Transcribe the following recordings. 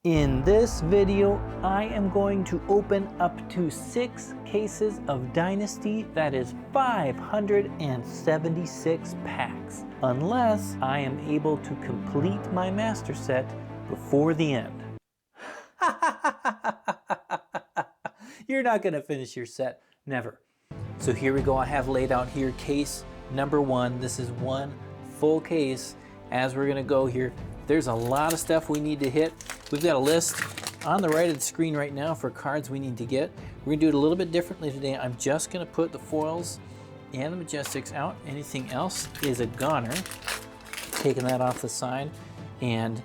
In this video, I am going to open up to 6 cases of Dynasty, that is 576 packs, unless I am able to complete my master set before the end. You're not gonna finish your set, never. So here we go, I have laid out here case number 1. This is one full case. As we're gonna go here, there's a lot of stuff we need to hit. We've got a list on the right of the screen right now for cards we need to get. We're gonna do it a little bit differently today. I'm just gonna put the foils and the Majestics out. Anything else is a goner. Taking that off the side. And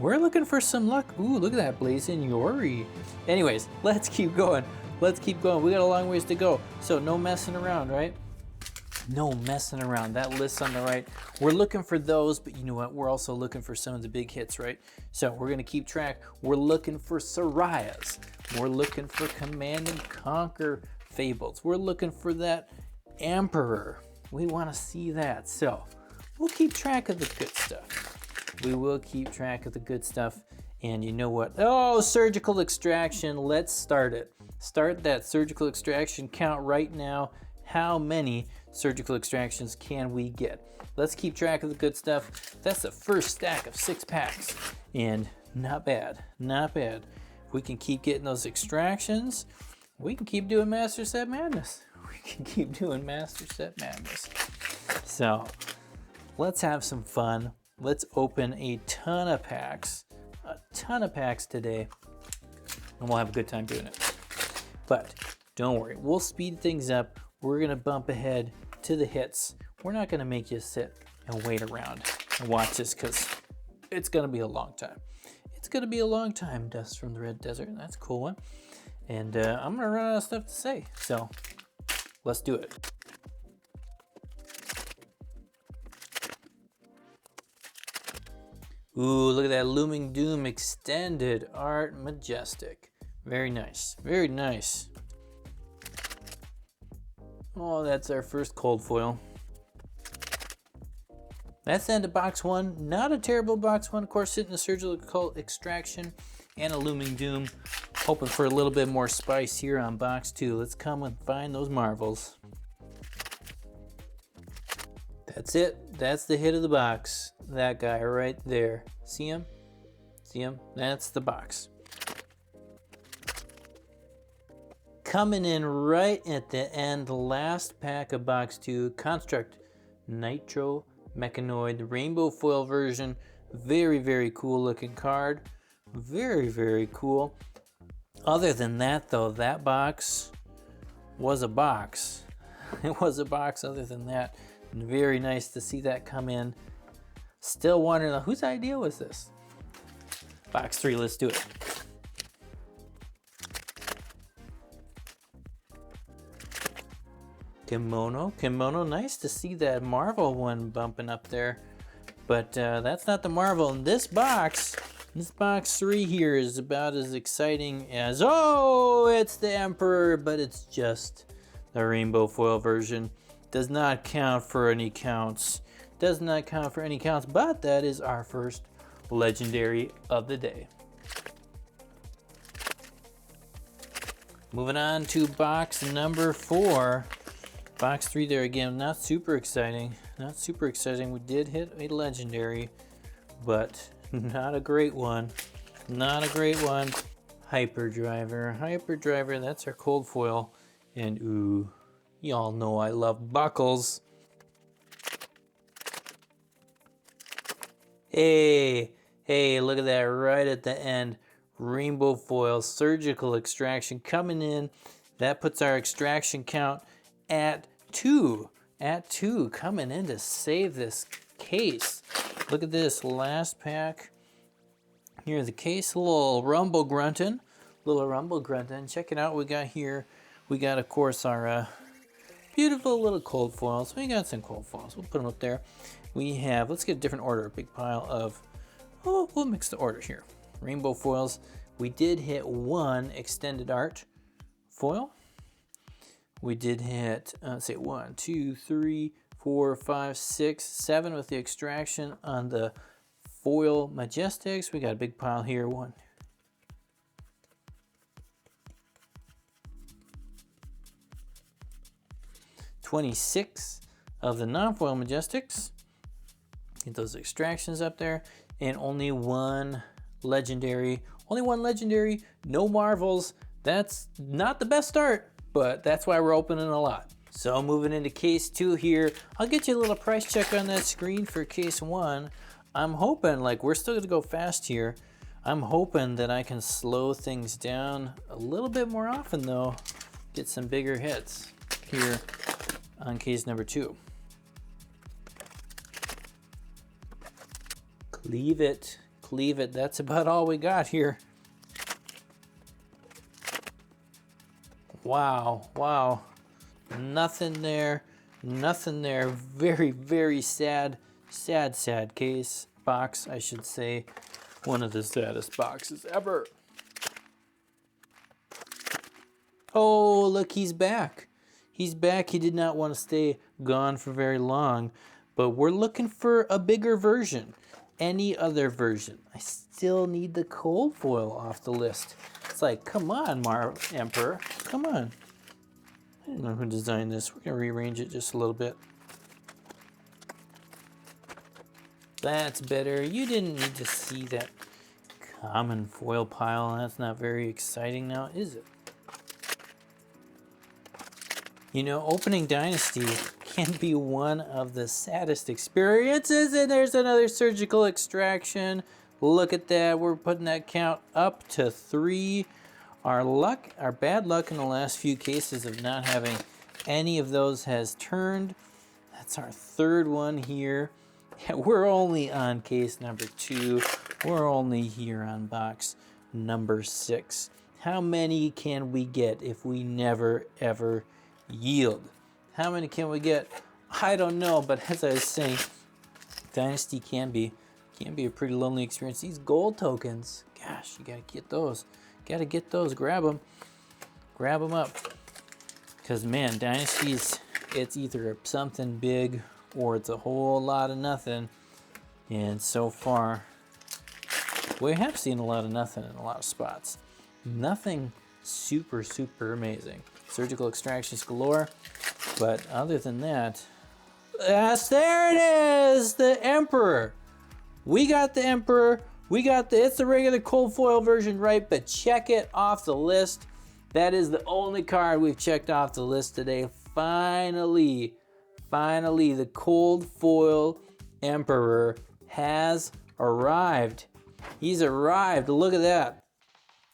we're looking for some luck. Ooh, look at that blazing Yori. Anyways, let's keep going. Let's keep going. We got a long ways to go. So no messing around, right? No messing around. That list on the right, we're looking for those, but you know what? We're also looking for some of the big hits, right? So we're gonna keep track. We're looking for Surayas. We're looking for Command and Conquer Fables. We're looking for that Emperor. We wanna see that. So we'll keep track of the good stuff. We will keep track of the good stuff. And you know what? Oh, surgical extraction. Let's start it. Start that surgical extraction count right now. How many surgical extractions can we get? Let's keep track of the good stuff. That's the first stack of 6 packs. And not bad, not bad. If we can keep getting those extractions, we can keep doing Master Set Madness. We can keep doing Master Set Madness. So let's have some fun. Let's open a ton of packs today, and we'll have a good time doing it. But don't worry, we'll speed things up. We're gonna bump ahead to the hits. We're not gonna make you sit and wait around and watch this, because it's gonna be a long time. It's gonna be a long time, Dust from the Red Desert. That's a cool one. And I'm gonna run out of stuff to say, so let's do it. Ooh, look at that Looming Doom Extended Art Majestic. Very nice, very nice. Oh, that's our first cold foil. That's the end of box 1. Not a terrible box 1. Of course, hitting the surgical extraction and a Looming Doom. Hoping for a little bit more spice here on box 2. Let's come and find those marvels. That's it. That's the hit of the box. That guy right there. See him? See him? That's the box. Coming in right at the end, last pack of box 2, Construct Nitro Mechanoid, the rainbow foil version. Very, very cool looking card. Very, very cool. Other than that though, that box was a box. It was a box other than that. And very nice to see that come in. Still wondering, whose idea was this? Box 3, let's do it. Kimono, nice to see that Marvel one bumping up there. But that's not the Marvel in this box. This box 3 here is about as exciting as, oh, it's the Emperor, but it's just the rainbow foil version. Does not count for any counts. Does not count for any counts, but that is our first legendary of the day. Moving on to box number 4. Box 3 there again, not super exciting. Not super exciting. We did hit a legendary, but not a great one. Not a great one. Hyperdriver, that's our cold foil. And ooh, y'all know I love buckles. Hey, look at that right at the end. Rainbow foil, surgical extraction coming in. That puts our extraction count at 2. At 2, coming in to save this case. Look at this last pack. Here's the case, a little rumble grunting. Check it out, we got here. We got, of course, our beautiful little cold foils. We got some cold foils. We'll put them up there. We have, let's get a different order, a big pile of, oh, we'll mix the order here. Rainbow foils. We did hit 1 extended art foil. We did hit, let's say 1, 2, 3, 4, 5, 6, 7 with the extraction on the foil Majestics. We got a big pile here. 1, 26 of the non-foil Majestics. Get those extractions up there. And only one legendary. Only one legendary, no Marvels. That's not the best start, but that's why we're opening a lot. So moving into case 2 here, I'll get you a little price check on that screen for case 1. I'm hoping, like, we're still gonna go fast here. I'm hoping that I can slow things down a little bit more often though. Get some bigger hits here on case number 2. Cleave it, cleave it. That's about all we got here. Wow, wow. Nothing there, nothing there. Very, very sad, sad, sad case. Box, I should say. One of the saddest boxes ever. Oh, look, he's back. He's back. He did not want to stay gone for very long, but we're looking for a bigger version. Any other version. I still need the cold foil off the list. It's like, come on, Emperor, come on. I don't know who designed this. We're gonna rearrange it just a little bit. That's better. You didn't need to see that common foil pile. That's not very exciting now, is it? You know, opening Dynasty can be one of the saddest experiences, and there's another surgical extraction. Look at that. We're putting that count up to 3. Our bad luck in the last few cases of not having any of those has turned. That's our 3rd one here. Yeah, we're only on case number 2. We're only here on box number 6. How many can we get if we never, ever yield? How many can we get? I don't know, but as I was saying, Dynasty can be a pretty lonely experience. These gold tokens, gosh, you gotta get those. Gotta get those, grab them up. Because man, Dynasty's, it's either something big or it's a whole lot of nothing. And so far, we have seen a lot of nothing in a lot of spots. Nothing super, super amazing. Surgical extractions galore. But other than that, yes, there it is, the Emperor. We got the Emperor. It's the regular cold foil version, right? But check it off the list. That is the only card we've checked off the list today. Finally, the cold foil Emperor has arrived. He's arrived. Look at that.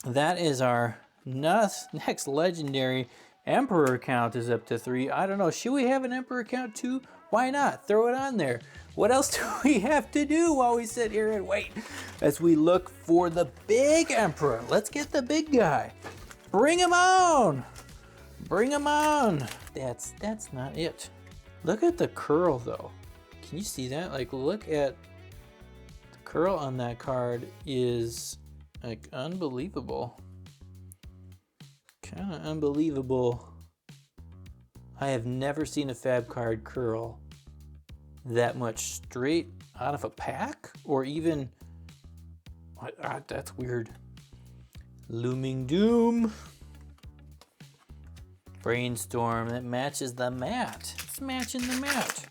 That is our next legendary. Emperor count is up to 3. I don't know. Should we have an Emperor count too? Why not? Throw it on there. What else do we have to do while we sit here and wait as we look for the big Emperor? Let's get the big guy. Bring him on. Bring him on. That's not it. Look at the curl though. Can you see that? Like, look at the curl on that card is like unbelievable. Kind of unbelievable. I have never seen a fab card curl that much straight out of a pack, or even, that's weird. Looming Doom. Brainstorm, that matches the mat. It's matching the mat.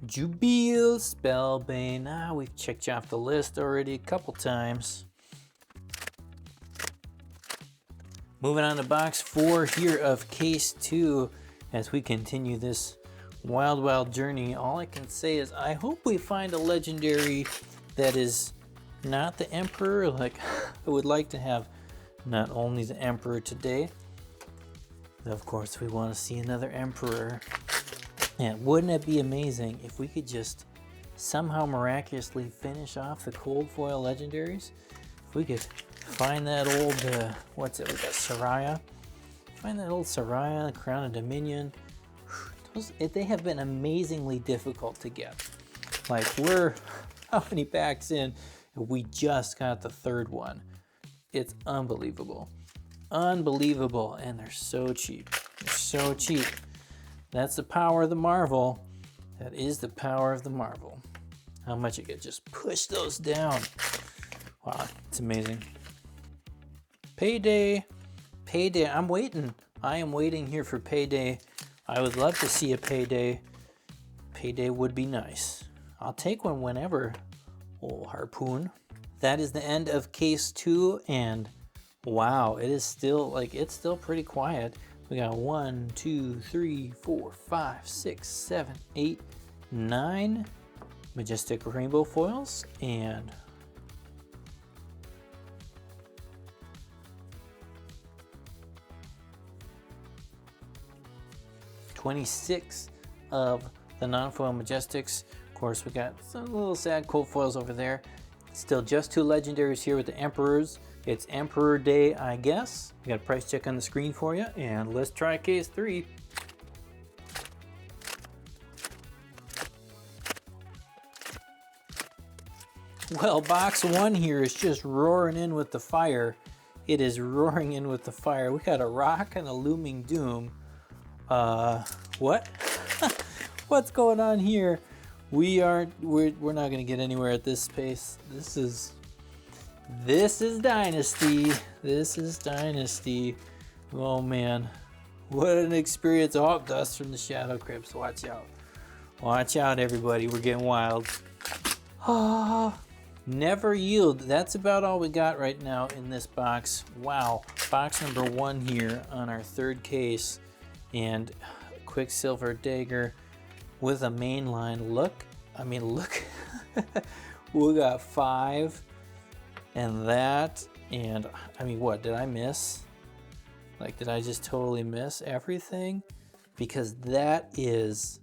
Jubil, Spellbane. We've checked you off the list already a couple times. Moving on to box 4 here of case 2 as we continue this wild journey. All I can say is I hope we find a legendary that is not the Emperor. Like, I would like to have not only the Emperor today, of course we want to see another Emperor. And wouldn't it be amazing if we could just somehow miraculously finish off the cold foil legendaries? If we could find that old, what's it, we got Suraya. Find that old Suraya, Crown of Dominion. They have been amazingly difficult to get. Like, we're how many packs in? We just got the 3rd one. It's unbelievable. Unbelievable, and they're so cheap. They're so cheap. That's the power of the Marvel. That is the power of the Marvel. How much you could just push those down. Wow, it's amazing. Payday. Payday. I'm waiting. I am waiting here for Payday. I would love to see a payday. Payday would be nice. I'll take one whenever. Oh, harpoon. That is the end of case 2, and wow, it is still like it's still pretty quiet. We got 1, 2, 3, 4, 5, 6, 7, 8, 9 majestic rainbow foils, and 26 of the non-foil majestics. Of course, we got some little sad cold foils over there. Still just 2 legendaries here with the Emperors. It's Emperor Day, I guess. We got a price check on the screen for you, and let's try case 3. Well, box 1 here is just roaring in with the fire. It is roaring in with the fire. We got a Rock and a Looming Doom. What? What's going on here? We're not gonna get anywhere at this pace. This is Dynasty. This is Dynasty. Oh man, what an experience. Oh, dust from the Shadow Crypts. Watch out. Watch out, everybody. We're getting wild. Ah, never yield. That's about all we got right now in this box. Wow. Box number 1 here on our 3rd case. And Quicksilver Dagger with a main line. Look. I mean, look. We got 5 and that. And I mean, what did I miss? Like, did I just totally miss everything? Because that is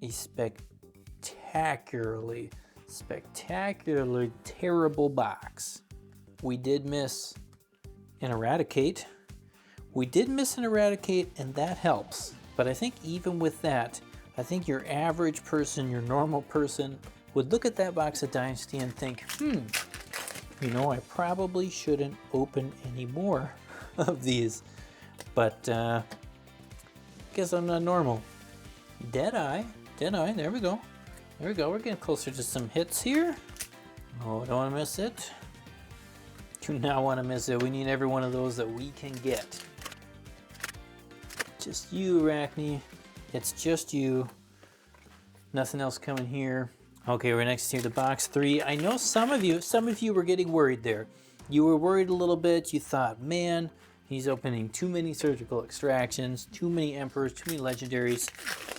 a spectacularly terrible box. We did miss an Eradicate. We did miss an Eradicate, and that helps. But I think even with that, I think your average person, your normal person, would look at that box of Dynasty and think, you know, I probably shouldn't open any more of these. But guess I'm not normal. Deadeye, there we go. There we go, we're getting closer to some hits here. Oh, don't want to miss it. Do not want to miss it. We need every one of those that we can get. Just you, Arachne. It's just you. Nothing else coming here. Okay, we're next here to box 3. I know some of you were getting worried there. You were worried a little bit. You thought, man, he's opening too many surgical extractions, too many Emperors, too many legendaries.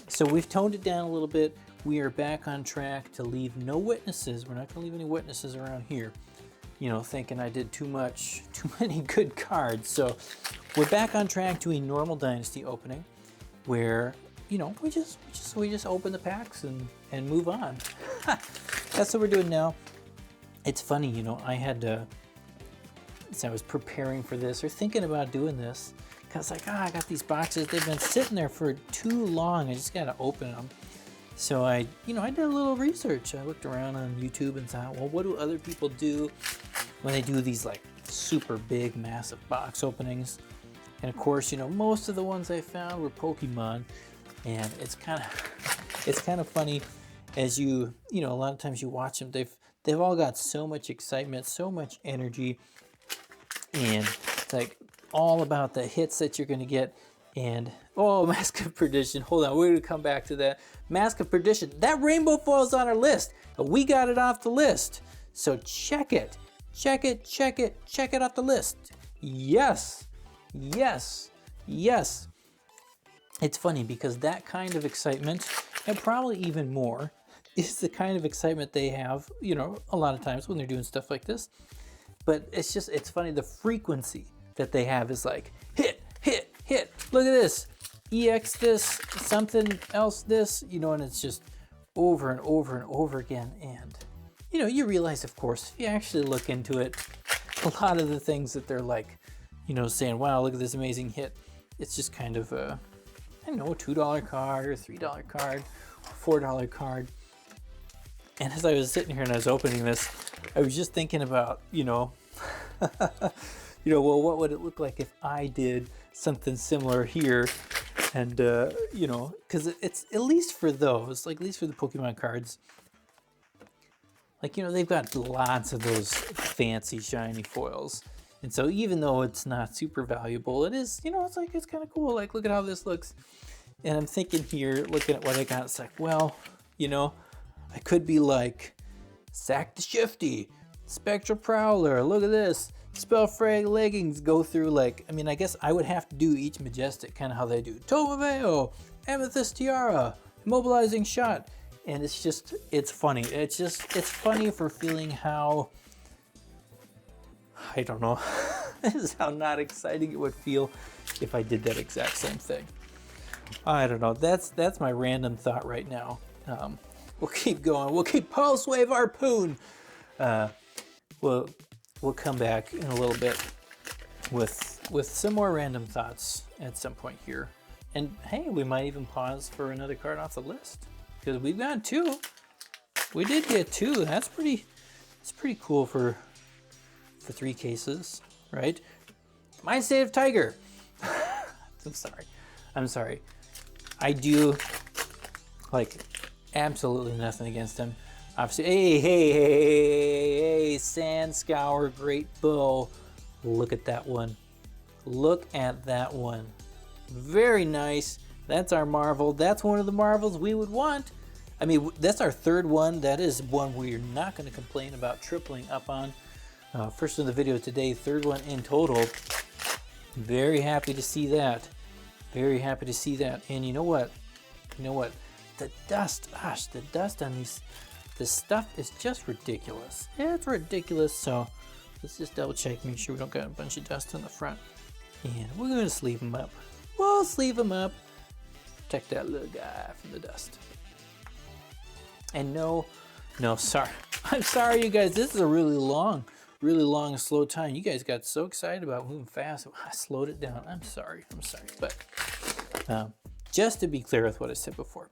So we've toned it down a little bit. We are back on track to leave no witnesses. We're not going to leave any witnesses around here, you know, thinking I did too many good cards. So we're back on track to a normal Dynasty opening where, you know, we just open the packs and move on. That's what we're doing now. It's funny, you know, I had to, as I was preparing for this or thinking about doing this, because like, I got these boxes, they've been sitting there for too long. I just got to open them. So I did a little research. I looked around on YouTube and thought, well, what do other people do when they do these like super big, massive box openings? And of course, you know, most of the ones I found were Pokemon, and it's kind of funny as you know, a lot of times you watch them, they've all got so much excitement, so much energy, and it's like all about the hits that you're going to get. And oh, Mask of Perdition, hold on, we're going to come back to that. Mask of Perdition, that rainbow foil's on our list, but we got it off the list. So check it off the list. Yes. It's funny because that kind of excitement, and probably even more, is the kind of excitement they have, you know, a lot of times when they're doing stuff like this. But it's funny, the frequency that they have is like, hit, look at this, EX this, something else this, you know, and it's just over and over and over again. And, you know, you realize, of course, if you actually look into it, a lot of the things that they're like, you know, saying, wow, look at this amazing hit, it's just kind of a, I don't know, a $2 card or a $3 card, $4 card. And as I was sitting here and I was opening this, I was just thinking about, you know, well, what would it look like if I did something similar here? And, you know, because it's at least for those, like at least for the Pokemon cards, like, you know, they've got lots of those fancy shiny foils. And so even though it's not super valuable, it is, you know, it's like, it's kind of cool. Like, look at how this looks. And I'm thinking here, looking at what I got, it's like, well, you know, I could be like, Sack the Shifty, Spectral Prowler, look at this, Spellfrag Leggings, go through like, I mean, I guess I would have to do each Majestic, kind of how they do. Tomaveo, Amethyst Tiara, Immobilizing Shot, and it's just, it's funny. It's funny for feeling how, I don't know, this is how not exciting it would feel if I did that exact same thing. I don't know, that's my random thought right now. We'll keep going, we'll keep Pulse Wave Harpoon. We'll come back in a little bit with some more random thoughts at some point here. And hey, we might even pause for another card off the list, because we've got 2. We did get 2. That's pretty cool for 3 cases, right? Mind State of Tiger. I'm sorry. I do like absolutely nothing against him. Obviously, hey, Sand Scour, Great Bow. Look at that one. Look at that one. Very nice. That's our Marvel. That's one of the Marvels we would want. I mean, that's our 3rd one. That is one we're not going to complain about tripling up on. First in the video today, 3rd one in total. Very happy to see that. Very happy to see that. And you know what? The dust, gosh, the dust on this stuff is just ridiculous. Yeah, it's ridiculous. So let's just double check, make sure we don't got a bunch of dust on the front. And we're gonna sleeve them up. We'll sleeve them up. Protect that little guy from the dust. And no, sorry. I'm sorry, you guys. This is a really long and slow time. You guys got so excited about moving fast. I slowed it down. I'm sorry. But just to be clear with what I said before,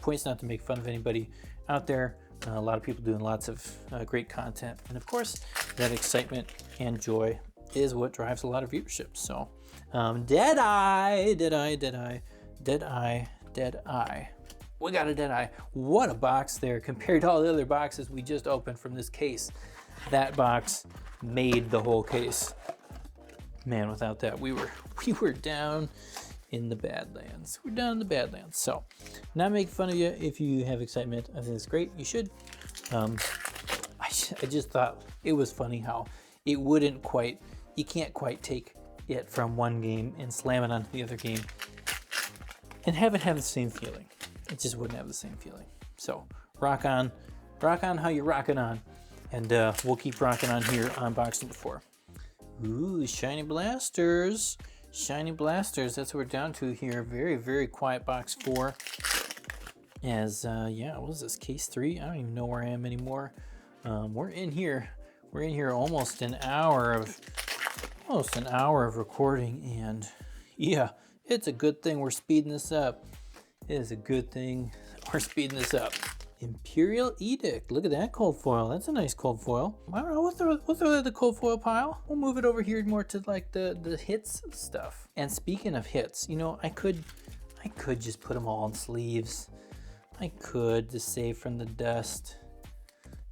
point's not to make fun of anybody out there. A lot of people doing lots of great content. And of course, that excitement and joy is what drives a lot of viewership. So, Deadeye. We got a Deadeye. What a box there compared to all the other boxes we just opened from this case. That box made the whole case. Man, without that, we were down in the Badlands. We're down in the Badlands. So, not making fun of you if you have excitement. I think it's great. You should. I just thought it was funny how it wouldn't quite, you can't quite take it from one game and slam it onto the other game and have it have the same feeling. It just wouldn't have the same feeling. So, rock on how you're rocking on. And we'll keep rocking on here on box number 4. Ooh, Shiny Blasters. Shiny Blasters, that's what we're down to here. Very, very quiet box 4. As, yeah, what is this, case 3? I don't even know where I am anymore. We're in here almost an hour of recording, and yeah, it's a good thing we're speeding this up. It is a good thing we're speeding this up. Imperial Edict. Look at that cold foil. That's a nice cold foil. I don't know. We'll throw that in the cold foil pile. We'll move it over here more to like the hits stuff. And speaking of hits, you know, I could just put them all in sleeves. I could just save from the dust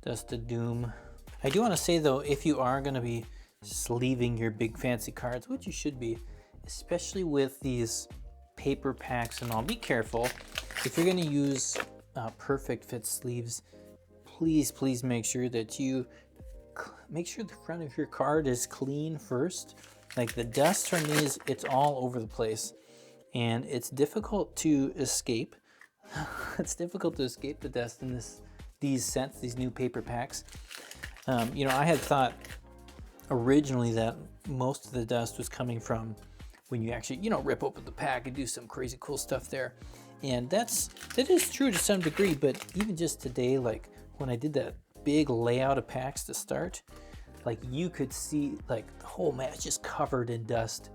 of doom. I do want to say though, if you are going to be sleeving your big fancy cards, which you should be, especially with these paper packs and all, be careful. If you're going to use perfect fit sleeves, please make sure that you make sure the front of your card is clean first. Like the dust from these, it's all over the place and it's difficult to escape. It's difficult to escape the dust in these sets, these new paper packs. You know, I had thought originally that most of the dust was coming from when you actually, you know, rip open the pack and do some crazy cool stuff there. And that is true to some degree, but even just today, like when I did that big layout of packs to start, like you could see like the whole mat just covered in dust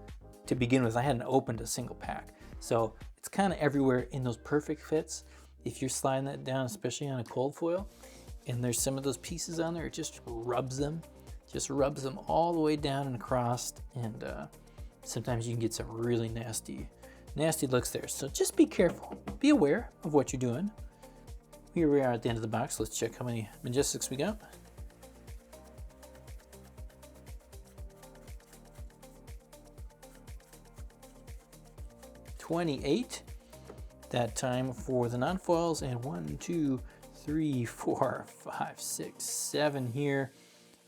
to begin with. I hadn't opened a single pack. So it's kind of everywhere in those perfect fits. If you're sliding that down, especially on a cold foil, and there's some of those pieces on there, it just rubs them all the way down and across. And sometimes you can get some really nasty looks there. So just be careful, be aware of what you're doing. Here we are at the end of the box. Let's check how many Majestics we got. $28. that time for the non-foils, and 1, 2, 3, 4, 5, 6, 7 here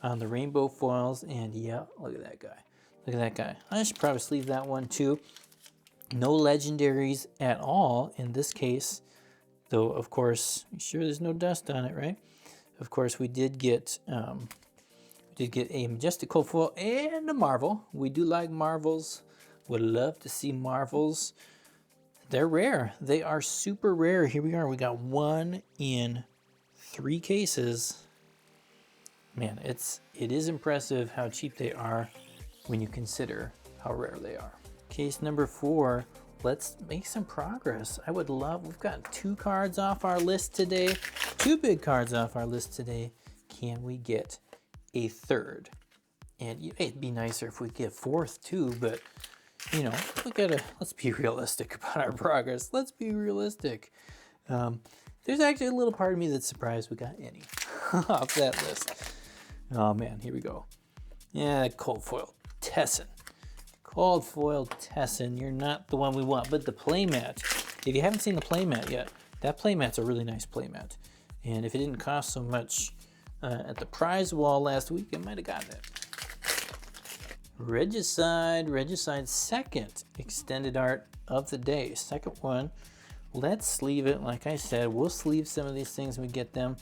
on the rainbow foils. And yeah, look at that guy. Look at that guy. I should probably sleeve that one too. No legendaries at all in this case, though. Of course, sure there's no dust on it, right? Of course, we did get a Majestic Cold Foil and a Marvel. We do like Marvels. Would love to see Marvels. They're rare. They are super rare. Here we are. We got 1 in 3 cases. Man, it is impressive how cheap they are when you consider how rare they are. Case number 4. Let's make some progress. I would love, we've got 2 cards off our list today. 2 big cards off our list today. Can we get a 3rd? And it'd be nicer if we get 4th too, but you know, let's be realistic about our progress. Let's be realistic. There's actually a little part of me that's surprised we got any off that list. Oh man, here we go. Yeah, Cold Foil Tessin. Cold Foil Tessin, you're not the one we want, but the playmat. If you haven't seen the playmat yet, that playmat's a really nice playmat. And if it didn't cost so much at the prize wall last week, I might have gotten it. Regicide, 2nd extended art of the day. 2nd one. Let's sleeve it. Like I said, we'll sleeve some of these things when we get them.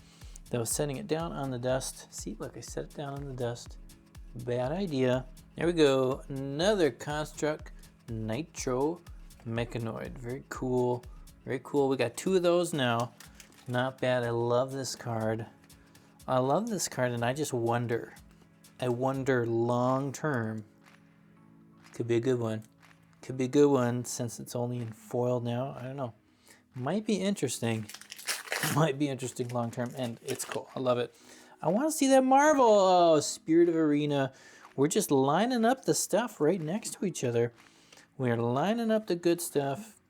Though setting it down on the dust. See, look, I set it down on the dust. Bad idea. There we go. Another Construct Nitro Mechanoid. Very cool. Very cool. We got 2 of those now. Not bad. I love this card. I love this card, and I just wonder. I wonder long term. Could be a good one. Could be a good one since it's only in foil now. I don't know. Might be interesting. Might be interesting long term, and it's cool. I love it. I want to see that Marvel. Oh, Spirit of Arena. We're just lining up the stuff right next to each other. We're lining up the good stuff.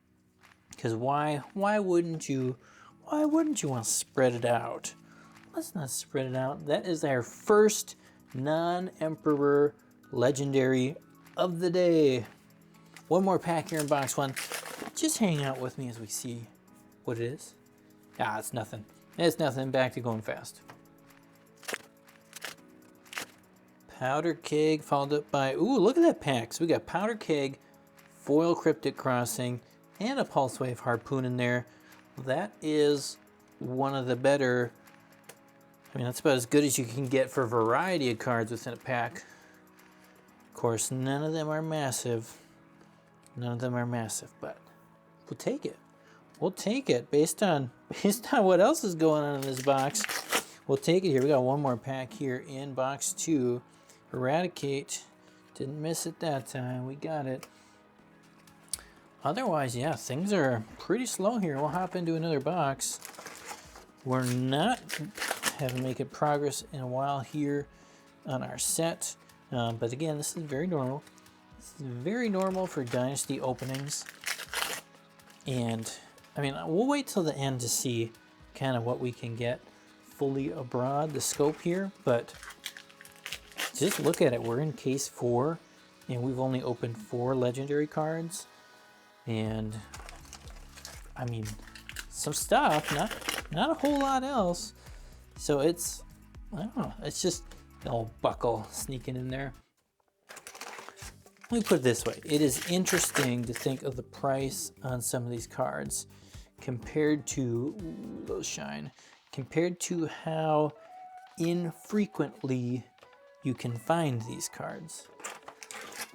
Because why wouldn't you want to spread it out? Let's not spread it out. That is our first non-Emperor legendary of the day. One more pack here in box 1. Just hang out with me as we see what it is. Ah, it's nothing. It's nothing. Back to going fast. Powder Keg followed up by, ooh, look at that pack. So we got Powder Keg, Foil Cryptic Crossing, and a Pulse Wave Harpoon in there. That is one of the better, I mean, that's about as good as you can get for a variety of cards within a pack. Of course, none of them are massive. None of them are massive, but we'll take it. We'll take it based on what else is going on in this box. We'll take it here. We got one more pack here in box 2. Eradicate. Didn't miss it that time. We got it. Otherwise, yeah, things are pretty slow here. We'll hop into another box. We're not having making progress in a while here on our set. But again, this is very normal. This is very normal for Dynasty openings. And, I mean, we'll wait till the end to see kind of what we can get fully abroad, the scope here. But just look at it. We're in case 4, and we've only opened 4 legendary cards. And, I mean, some stuff, not a whole lot else. So it's, I don't know, it's just the old buckle sneaking in there. Let me put it this way. It is interesting to think of the price on some of these cards compared to, ooh, those shine, compared to how infrequently you can find these cards.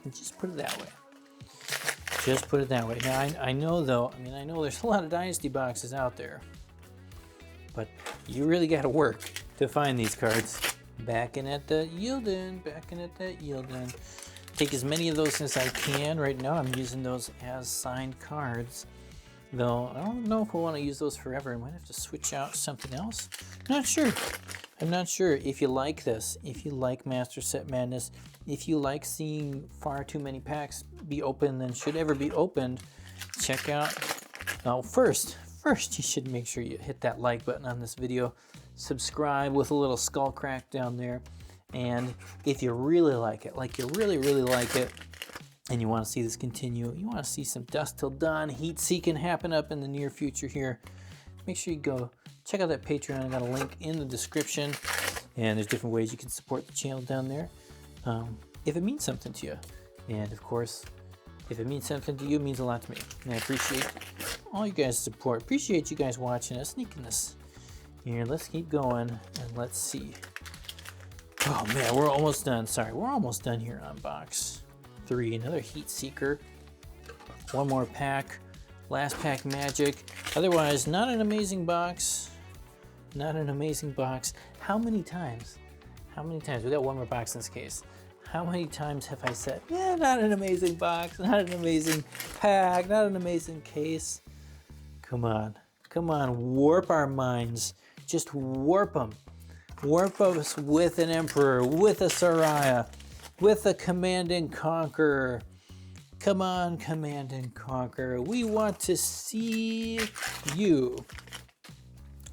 And just put it that way. Just put it that way. Now, I know though, I mean, I know there's a lot of Dynasty boxes out there, but you really got to work to find these cards. Backing at that Yieldin, backing at that Yieldin. Take as many of those as I can. Right now I'm using those as signed cards. Though I don't know if I want to use those forever. I might have to switch out something else. Not sure. I'm not sure. If you like this, if you like Master Set Madness, if you like seeing far too many packs be opened than should ever be opened, check out. Now first you should make sure you hit that like button on this video. Subscribe with a little skull crack down there. And if you really like it, like you really like it, and you want to see this continue, you want to see some Dusk Till Dawn heat seeking happen up in the near future here, make sure you go check out that Patreon. I got a link in the description, and there's different ways you can support the channel down there if it means something to you. And of course, if it means something to you, it means a lot to me. And I appreciate all you guys' support. Appreciate you guys watching us, sneaking this here. Let's keep going, and let's see. Oh man, we're almost done. Sorry, we're almost done here on box 3. Another Heat Seeker. One more pack. Last pack magic. Otherwise, not an amazing box. Not an amazing box. How many times? How many times? We got one more box in this case. How many times have I said, yeah, not an amazing box, not an amazing pack, not an amazing case? Come on. Come on. Warp our minds. Just warp them. Warp us with an Emperor, with a Suraya, with a Command and Conquer. Come on, Command and Conquer. We want to see you.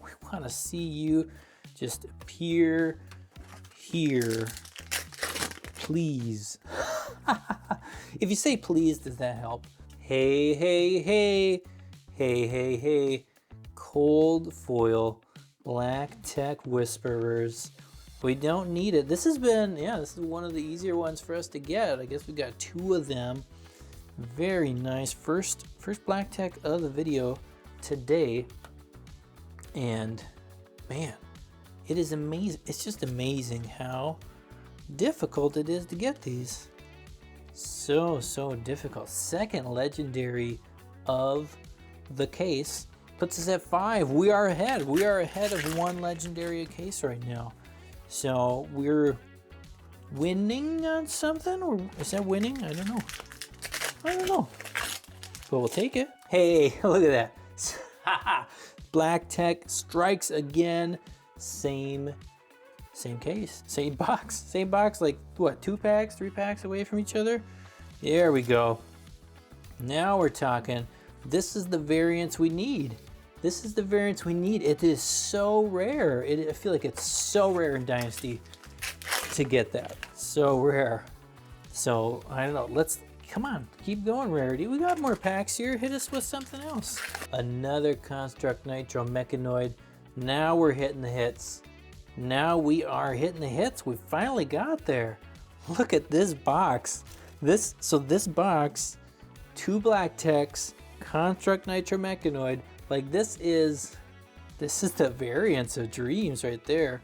We want to see you just appear here. Please. If you say please, does that help? Hey, hey, hey. Hey, hey, hey. Cold foil. Black Tech Whisperers. We don't need it. This has been, this is one of the easier ones for us to get. I guess we got 2 of them. Very nice. First Black Tech of the video today. And man, it is amazing. It's just amazing how difficult it is to get these. So difficult. Second legendary of the case. Puts us at 5. We are ahead. We are ahead of 1 legendary a case right now. So we're winning on something, or is that winning? I don't know. I don't know. But we'll take it. Hey, look at that. Black Tech strikes again. Same case, same box, like what, 2 packs, 3 packs away from each other? There we go. Now we're talking. This is the variance we need. This is the variance we need. It is so rare. I feel like it's so rare in Dynasty to get that. So rare. So I don't know. Come on, keep going, Rarity. We got more packs here. Hit us with something else. Another Construct Nitro Mechanoid. Now we're hitting the hits. Now we are hitting the hits. We finally got there. Look at this box. This box, 2 Black Techs, Construct Nitro Mechanoid. Like this is the variance of dreams right there.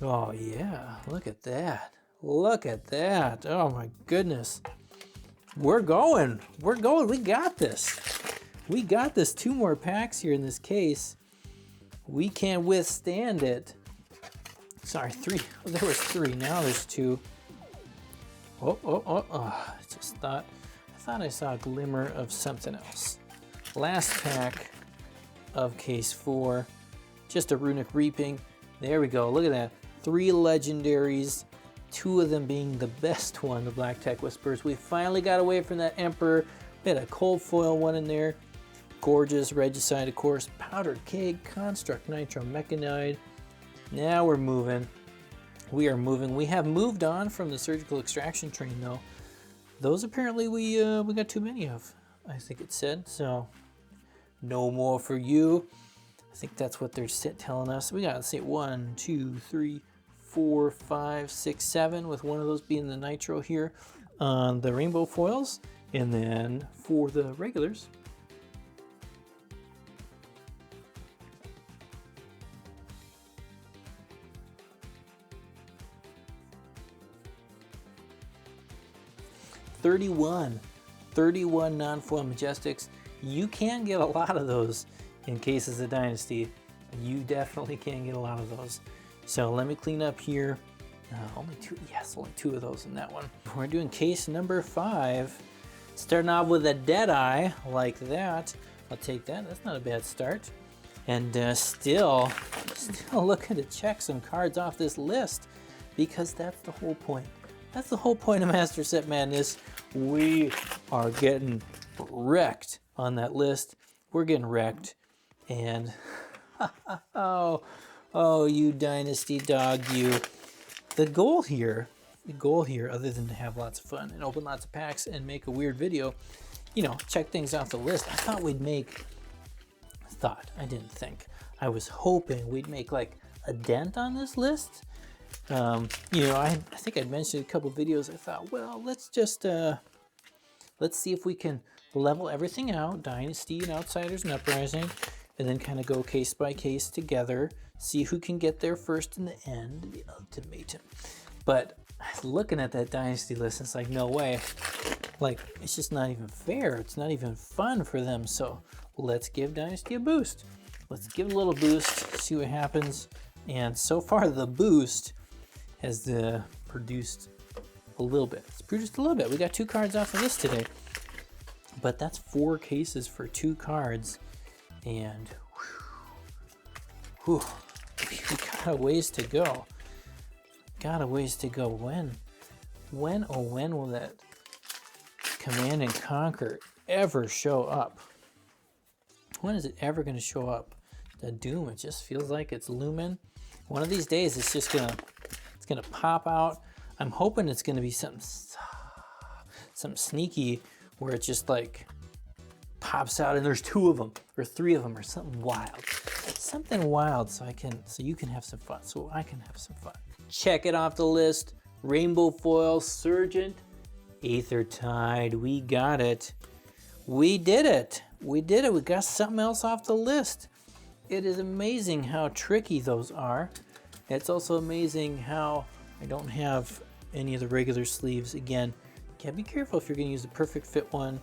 Oh yeah, look at that. Look at that. Oh my goodness. We're going. We got this. We got this. 2 more packs here in this case. We can withstand it. Sorry, 3. Oh, there was 3. Now there's 2. I thought I saw a glimmer of something else. Last pack of case 4. Just a Runic Reaping. There we go. Look at that. 3 legendaries. 2 of them being the best one, the Black Tech Whispers. We finally got away from that Emperor. We had a cold foil one in there. Gorgeous Regicide, of course. Powdered Keg, Construct Nitro Mechanoid. Now we're moving. We are moving. We have moved on from the Surgical Extraction train, though. Those apparently we got too many of, I think it said. So no more for you. I think that's what they're telling us. We got, let's see, 1, 2, 3, 4, 5, 6, 7, with one of those being the Nitro here on the rainbow foils. And then for the regulars, $31 non-foil Majestics. You can get a lot of those in cases of Dynasty. You definitely can get a lot of those. So let me clean up here. Only 2, yes, only 2 of those in that one. We're doing case number 5. Starting off with a Deadeye like that. I'll take that. That's not a bad start. And still looking to check some cards off this list, because that's the whole point. That's the whole point of Master Set Madness. We are getting wrecked on that list. We're getting wrecked. And oh, you Dynasty dog, you. The goal here goal here, other than to have lots of fun and open lots of packs and make a weird video, you know, check things off the list. I thought we'd make, I didn't think. I was hoping we'd make like a dent on this list. You know, I think I'd mentioned a couple videos. I thought, well, let's just, let's see if we can level everything out, Dynasty and Outsiders and Uprising, and then kind of go case by case together, see who can get there first in the end, the ultimatum. But looking at that Dynasty list, it's like, no way. Like, it's just not even fair. It's not even fun for them. So let's give Dynasty a boost. Let's give it a little boost, see what happens. And so far, the boost has produced a little bit. It's produced a little bit. We got 2 cards off of this today. But that's 4 cases for 2 cards. And whew, we got a ways to go. Got a ways to go. When will that Command and Conquer ever show up? When is it ever going to show up? The Doom, it just feels like it's looming. One of these days, it's just gonna pop out. I'm hoping it's gonna be something sneaky where it just like pops out and there's 2 of them or 3 of them or something wild. Something wild so you can have some fun, so I can have some fun. Check it off the list. Rainbow Foil Sergeant Aethertide. We got it. We did it. We did it. We got something else off the list. It is amazing how tricky those are. It's also amazing how I don't have any of the regular sleeves. Again, yeah, be careful if you're going to use the perfect fit one.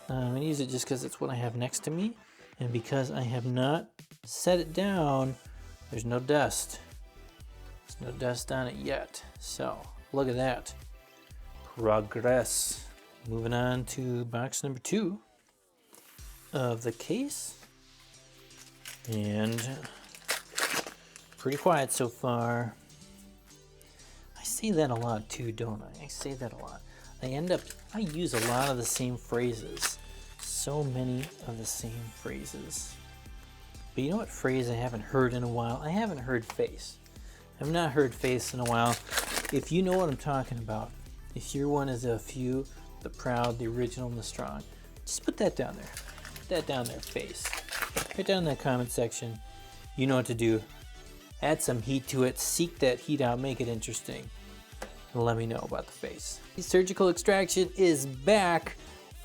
I'm going to use it just because it's what I have next to me. And because I have not set it down, there's no dust. There's no dust on it yet. So, look at that. Progress. Moving on to box number 2 of the case. And pretty quiet so far. I say that a lot too, don't I? I say that a lot. I use a lot of the same phrases. So many of the same phrases. But you know what phrase I haven't heard in a while? I haven't heard face. I've not heard face in a while. If you know what I'm talking about, if you're one of the few, the proud, the original, and the strong, just put that down there. Put that down there, face. Right down in that comment section. You know what to do. Add some heat to it. Seek that heat out. Make it interesting. And let me know about the face. The Surgical Extraction is back.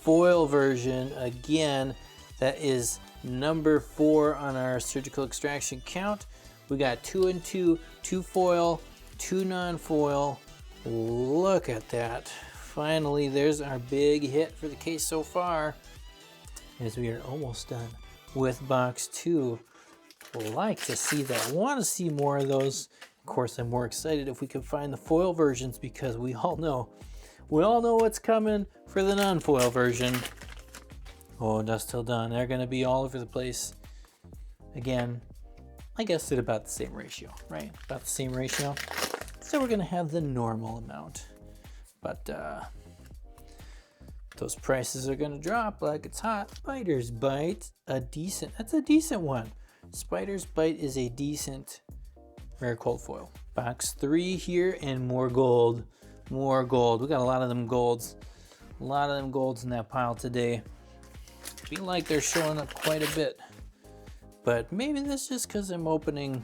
Foil version again. That is number 4 on our Surgical Extraction count. We got 2 and 2, 2 foil, 2 non-foil. Look at that. Finally, there's our big hit for the case so far. As we are almost done with box 2. Like to see that. Want to see more of those. Of course, I'm more excited if we can find the foil versions because we all know what's coming for the non-foil version. Oh, Dust Till Dawn. They're going to be all over the place. Again, I guess at about the same ratio, right? About the same ratio. So we're going to have the normal amount. But those prices are going to drop like it's hot. Spider's Bite, that's a decent one. Spider's Bite is a decent rare cold foil. Box 3 here and more gold. More gold. We got a lot of them golds. A lot of them golds in that pile today. Feel like they're showing up quite a bit. But maybe that's just because I'm opening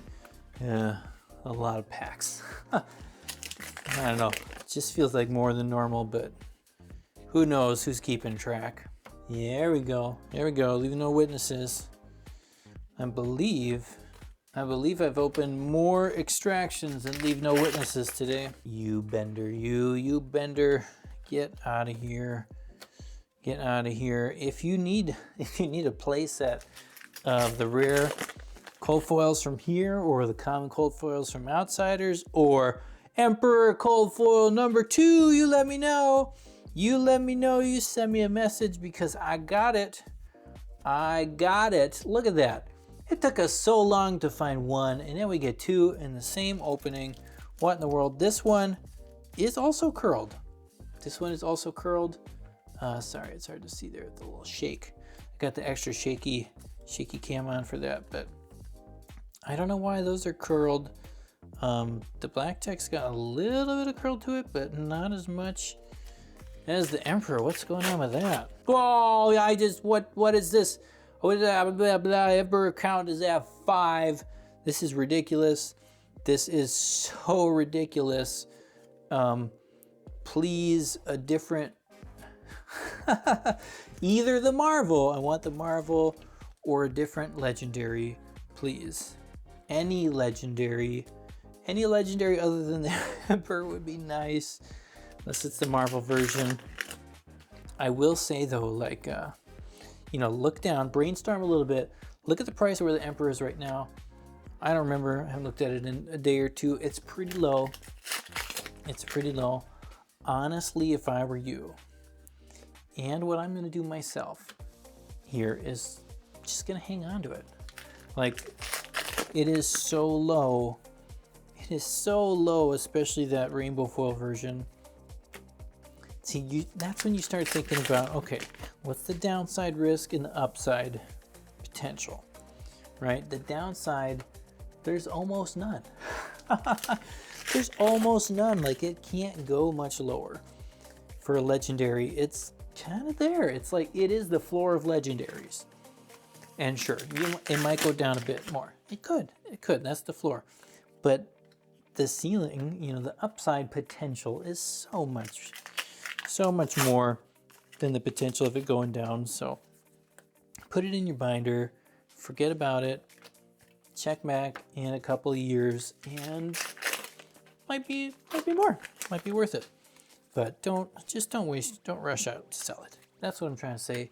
a lot of packs. I don't know. It just feels like more than normal, but who knows who's keeping track. Yeah, there we go. There we go. Leave no witnesses. I believe I've opened more extractions and leave no witnesses today. You bender, you bender. Get out of here. Get out of here. If you need a play set of the rare cold foils from here or the common cold foils from Outsiders or Emperor cold foil number 2, you let me know. You let me know. You send me a message because I got it. I got it. Look at that. It took us so long to find one, and then we get 2 in the same opening. What in the world? This one is also curled. This one is also curled. Sorry, it's hard to see there with the little shake. I got the extra shaky cam on for that, but I don't know why those are curled. The black text got a little bit of curl to it, but not as much as the Emperor. What's going on with that? Oh, what is this? What is that? Blah, blah, Emperor account is at 5. This is ridiculous. This is so ridiculous. Please, a different, either the Marvel, I want the Marvel, or a different legendary, please. Any legendary other than the Emperor would be nice, unless it's the Marvel version. I will say though, like, look down, brainstorm a little bit, look at the price of where the Emperor is right now. I don't remember, I haven't looked at it in a day or two. It's pretty low. It's pretty low. Honestly, if I were you, and what I'm gonna do myself here is just gonna hang on to it. Like, it is so low. It is so low, especially that rainbow foil version. See, that's when you start thinking about, okay, what's the downside risk and the upside potential, right? The downside, there's almost none. There's almost none. Like, it can't go much lower for a legendary. It's kind of there. It's like, it is the floor of legendaries. And sure, it might go down a bit more. It could, that's the floor. But the ceiling, the upside potential is so much more than the potential of it going down. So put it in your binder, forget about it, check back in a couple of years, and might be more, might be worth it. But don't rush out to sell it. That's what I'm trying to say.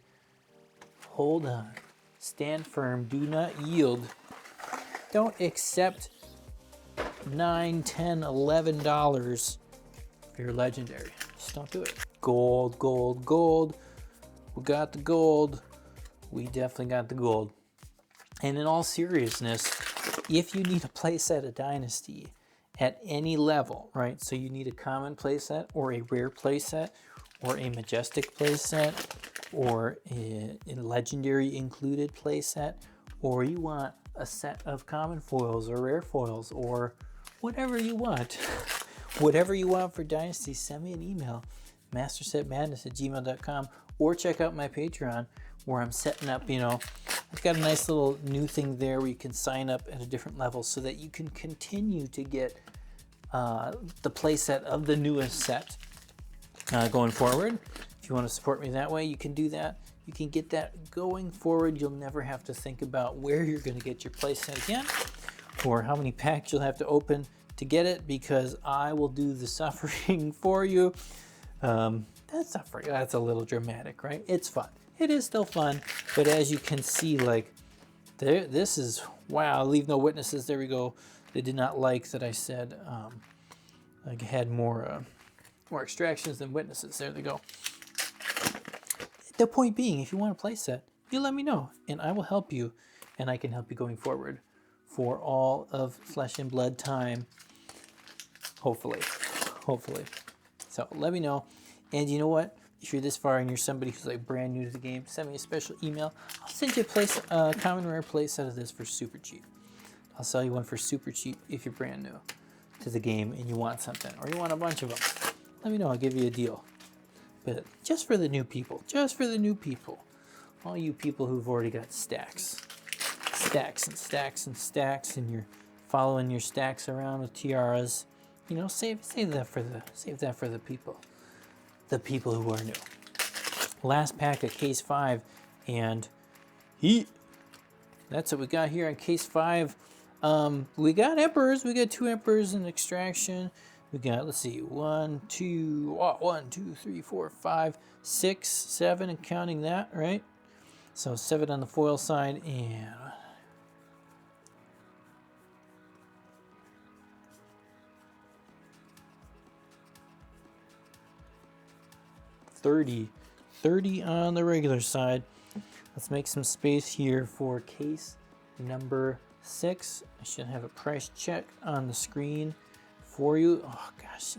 Hold on, stand firm, do not yield. Don't accept $9, $10, $11 for your legendary. Just don't do it. Gold, gold, gold. We got the gold. We definitely got the gold. And in all seriousness, if you need a playset of Dynasty at any level, right? So you need a common playset or a rare playset or a majestic playset or a legendary included playset, or you want a set of common foils or rare foils or whatever you want. Whatever you want for Dynasty, send me an email, mastersetmadness@gmail.com, or check out my Patreon where I'm setting up, I've got a nice little new thing there where you can sign up at a different level so that you can continue to get the playset of the newest set going forward. If you want to support me that way, you can do that. You can get that going forward. You'll never have to think about where you're going to get your playset again or how many packs you'll have to open to get it, because I will do the suffering for you. That's a little dramatic, right? It's fun. It is still fun, but as you can see, like, this is, wow, leave no witnesses. There we go. They did not like that I said I had more extractions than witnesses. There they go. The point being, if you want a playset, you let me know, and I will help you, and I can help you going forward for all of Flesh and Blood time. Hopefully. So let me know. And you know what? If you're this far and you're somebody who's like brand new to the game, send me a special email. I'll send you a common rare playset of this for super cheap. I'll sell you one for super cheap if you're brand new to the game and you want something, or you want a bunch of them. Let me know. I'll give you a deal. But just for the new people, all you people who've already got stacks and stacks and stacks, and you're following your stacks around with tiaras, save that for the people who are new. Last pack of case 5, and heat. That's what we got here on case 5. We got emperors. We got 2 emperors in extraction. We got, let's see, 1, 2, 3, 4, 5, 6, 7, and counting that, right? So 7 on the foil side, and 30 on the regular side. Let's make some space here for case number 6. I should have a price check on the screen for you. Oh gosh,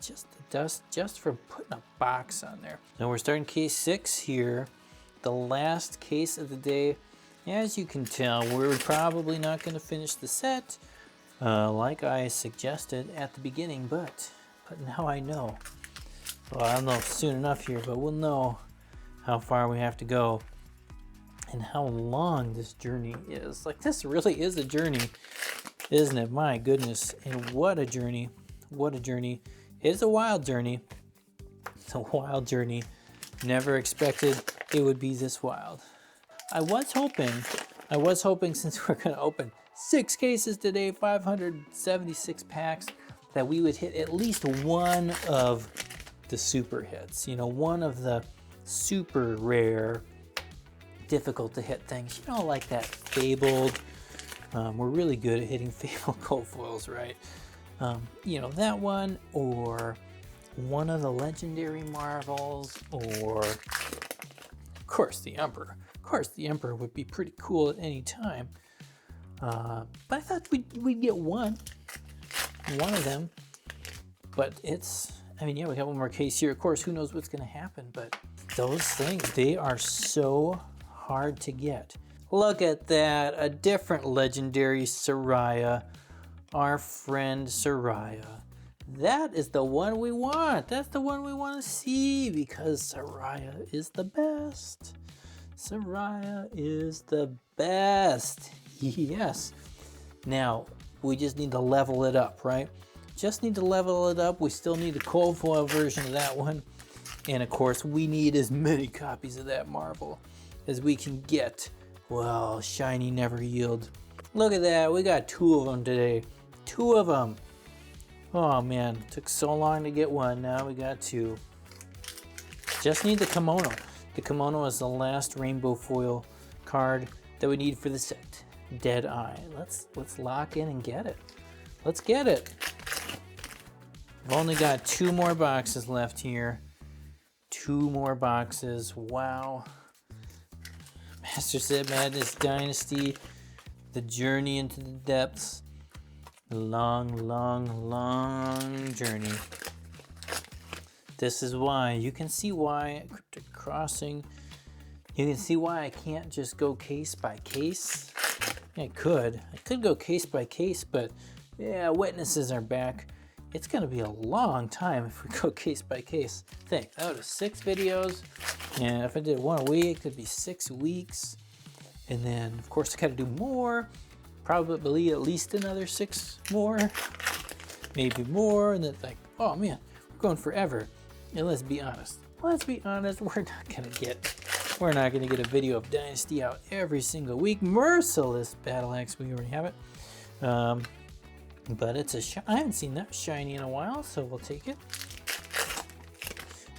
just the dust just from putting a box on there. Now we're starting case 6 here, the last case of the day. As you can tell, we're probably not going to finish the set. like I suggested at the beginning, but now I know. Well, I don't know soon enough here, but we'll know how far we have to go and how long this journey is. Like, this really is a journey, isn't it? My goodness. And what a journey. What a journey. It's a wild journey. It's a wild journey. Never expected it would be this wild. I was hoping since we're going to open 6 cases today, 576 packs, that we would hit at least one of the super hits. You know, one of the super rare, difficult to hit things. You know, like that fabled. We're really good at hitting fabled cold foils, right? You know, that one, or one of the legendary marvels, or of course the Emperor. Of course the Emperor would be pretty cool at any time. But I thought we'd get one of them. But it's, I mean, yeah, we got one more case here. Of course, who knows what's going to happen, but those things, they are so hard to get. Look at that, a different legendary Suraya, our friend Suraya. That is the one we want. That's the one we want to see, because Suraya is the best. Suraya is the best. Yes. Now, we just need to level it up, right? Just need to level it up. We still need the cold foil version of that one. And of course, we need as many copies of that Marvel as we can get. Well, shiny never yield. Look at that. We got 2 of them today. 2 of them. Oh man, took so long to get one. Now we got 2. Just need the kimono. The kimono is the last rainbow foil card that we need for the set. Dead Eye. Let's lock in and get it. Let's get it. I've only got 2 more boxes left here. 2 more boxes. Wow. Master Set Madness Dynasty. The Journey into the Depths. A long, long, long journey. This is why. You can see why Cryptic Crossing. You can see why I can't just go case by case. I could go case by case, but yeah, witnesses are back. It's gonna be a long time if we go case by case. Think, that was 6 videos, and if I did 1 a week, it'd be 6 weeks. And then, of course, I gotta do more. Probably at least another 6 more, maybe more, and then like, oh man, we're going forever. And let's be honest, we're not gonna get a video of Dynasty out every single week. Merciless Battle Axe, we already have it. But it's I haven't seen that shiny in a while, so we'll take it.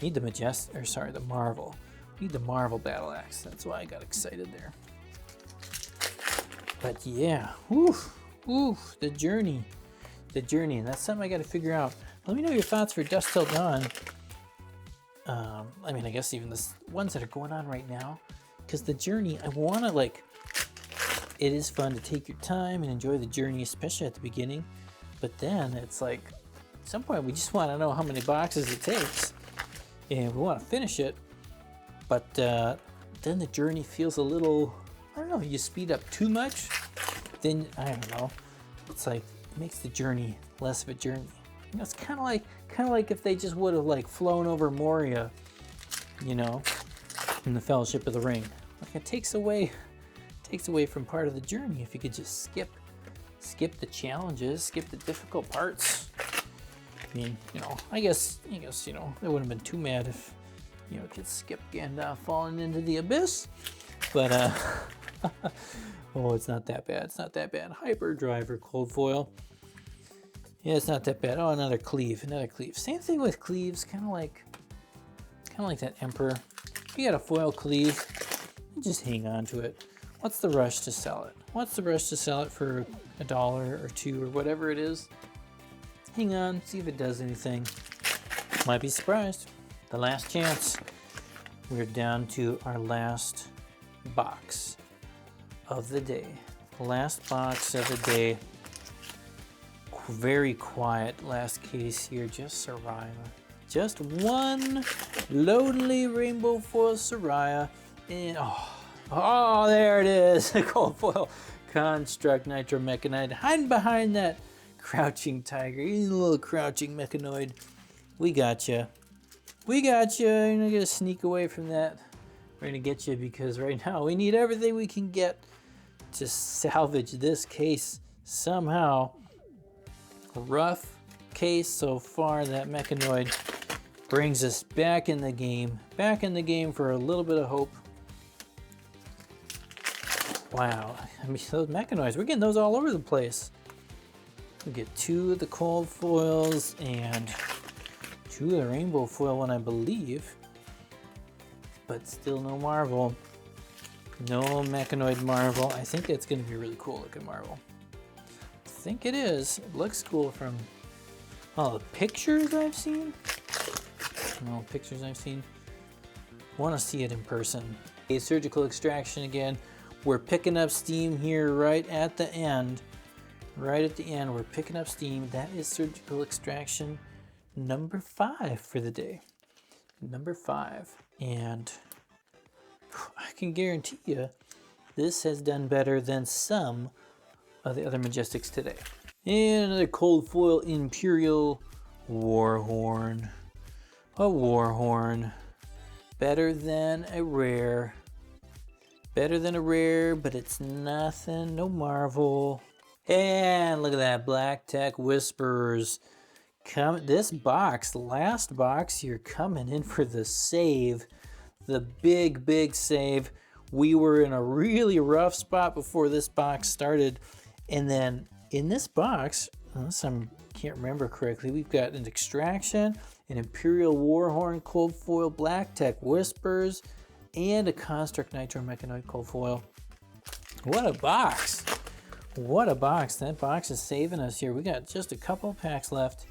Need the Marvel. Need the Marvel Battle Axe. That's why I got excited there. But yeah, the journey, and that's something I got to figure out. Let me know your thoughts for Dusk Till Dawn. I mean, I guess even the ones that are going on right now, because the journey, I want to it is fun to take your time and enjoy the journey, especially at the beginning. But then it's like, at some point we just want to know how many boxes it takes, and we want to finish it. But then the journey feels a little, I don't know, you speed up too much, then, I don't know, it's like, it makes the journey less of a journey. You know, it's kind of like if they just would have flown over Moria, you know, in the Fellowship of the Ring. Like, it takes away from part of the journey if you could just skip the challenges, skip the difficult parts. I mean, you know, I guess, you know, they wouldn't have been too mad if, you know, kids skipped Gandalf falling into the abyss. But, oh, it's not that bad. It's not that bad. Hyperdriver Cold Foil. Yeah, it's not that bad. Oh, another Cleave. Same thing with Cleaves, kind of like that Emperor. If you got a foil Cleave, just hang on to it. What's the rush to sell it? What's the rush to sell it for $1 or $2 or whatever it is? Hang on, see if it does anything. Might be surprised. The last chance. We're down to our last box of the day. Last box of the day. Very quiet last case here, just Suraya. Just one lonely rainbow foil Suraya. And oh, there it is. Cold foil Construct Nitro Mechanite hiding behind that Crouching tiger, you little crouching mechanoid. We got you. We got you. You're not gonna sneak away from that. We're gonna get you because right now we need everything we can get to salvage this case somehow. Rough case so far. That mechanoid brings us back in the game. Back in the game for a little bit of hope. Wow, I mean, those mechanoids, we're getting those all over the place. We get 2 of the cold foils and 2 of the rainbow foil one, I believe. But still no Marvel. No mechanoid Marvel. I think it's gonna be a really cool looking Marvel. I think it is. It looks cool from all the pictures I've seen. All the pictures I've seen. Want to see it in person. A surgical extraction again. We're picking up steam here right at the end. Right at the end, we're picking up steam. That is surgical extraction number 5 for the day. Number 5. And I can guarantee you this has done better than some of the other Majestics today. And another cold foil Imperial Warhorn. A Warhorn. Better than a rare. Better than a rare, but it's nothing, no Marvel. And look at that, Black Tech Whispers. This box, last box, you're coming in for the save. The big, big save. We were in a really rough spot before this box started. And then in this box, unless I can't remember correctly, we've got an Extraction, an Imperial Warhorn Cold Foil, Black Tech Whispers, and a Construct Nitro Mechanoid Cold Foil. What a box! What a box. That box is saving us here. We got just a couple packs left.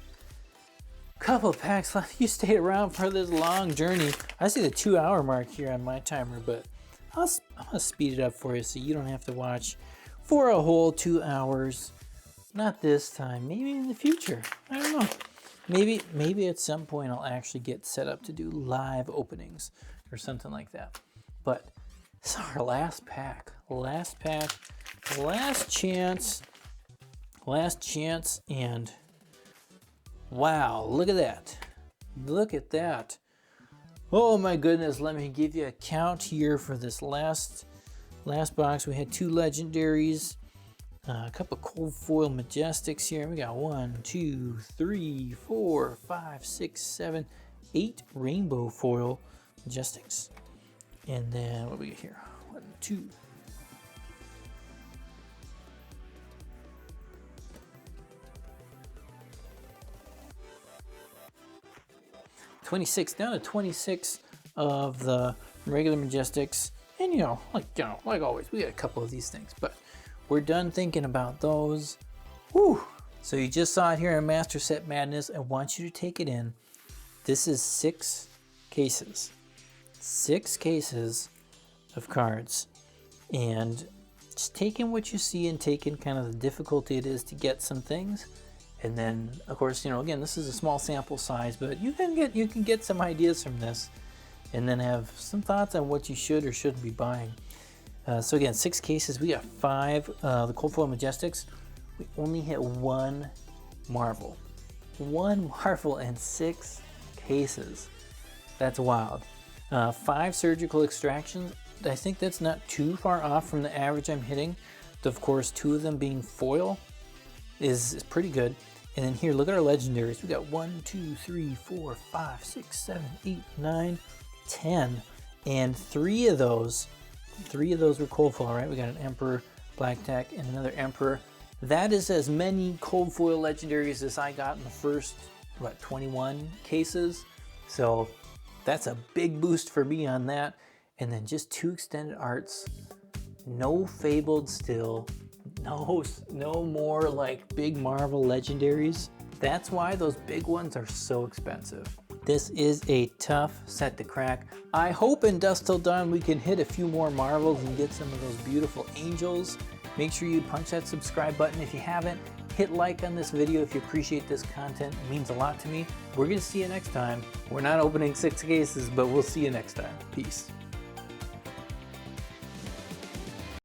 Couple packs left. You stayed around for this long journey. I see the 2-hour mark here on my timer, but I'm gonna speed it up for you so you don't have to watch for a whole 2 hours. Not this time. Maybe in the future. I don't know. Maybe at some point I'll actually get set up to do live openings or something like that. But this is our last pack. Last pack. Last chance. Last chance. And wow, look at that. Look at that. Oh my goodness, let me give you a count here for this last box. We had 2 legendaries. A couple cold foil Majestics here. We got 1, 2, 3, 4, 5, 6, 7, 8 rainbow foil Majestics. And then what do we get here? 1, 2. 26, down to 26 of the regular Majestics. And like always, we got a couple of these things, but we're done thinking about those. Whew. So you just saw it here in Master Set Madness. I want you to take it in. This is 6 cases. 6 cases of cards. And just taking what you see and taking kind of the difficulty it is to get some things. And then, of course, again, this is a small sample size, but you can get some ideas from this and then have some thoughts on what you should or shouldn't be buying. So again, 6 cases. We got 5 the Cold Foil Majestics. We only hit 1 Marvel. 1 Marvel in 6 cases. That's wild. 5 surgical extractions. I think that's not too far off from the average I'm hitting. Of course, 2 of them being foil is pretty good. And then here, look at our legendaries. We got 1, 2, 3, 4, 5, 6, 7, 8, 9, 10. And 3 of those were cold foil, right? We got an Emperor, Black Tech, and another Emperor. That is as many cold foil legendaries as I got in the first, 21 cases. So that's a big boost for me on that. And then just 2 extended arts. No fabled still. No more like big Marvel legendaries. That's why those big ones are so expensive. This is a tough set to crack. I hope in Dusk Till Dawn we can hit a few more Marvels and get some of those beautiful angels. Make sure you punch that subscribe button if you haven't. Hit like on this video if you appreciate this content. It means a lot to me. We're gonna see you next time. We're not opening 6 cases, but we'll see you next time. Peace.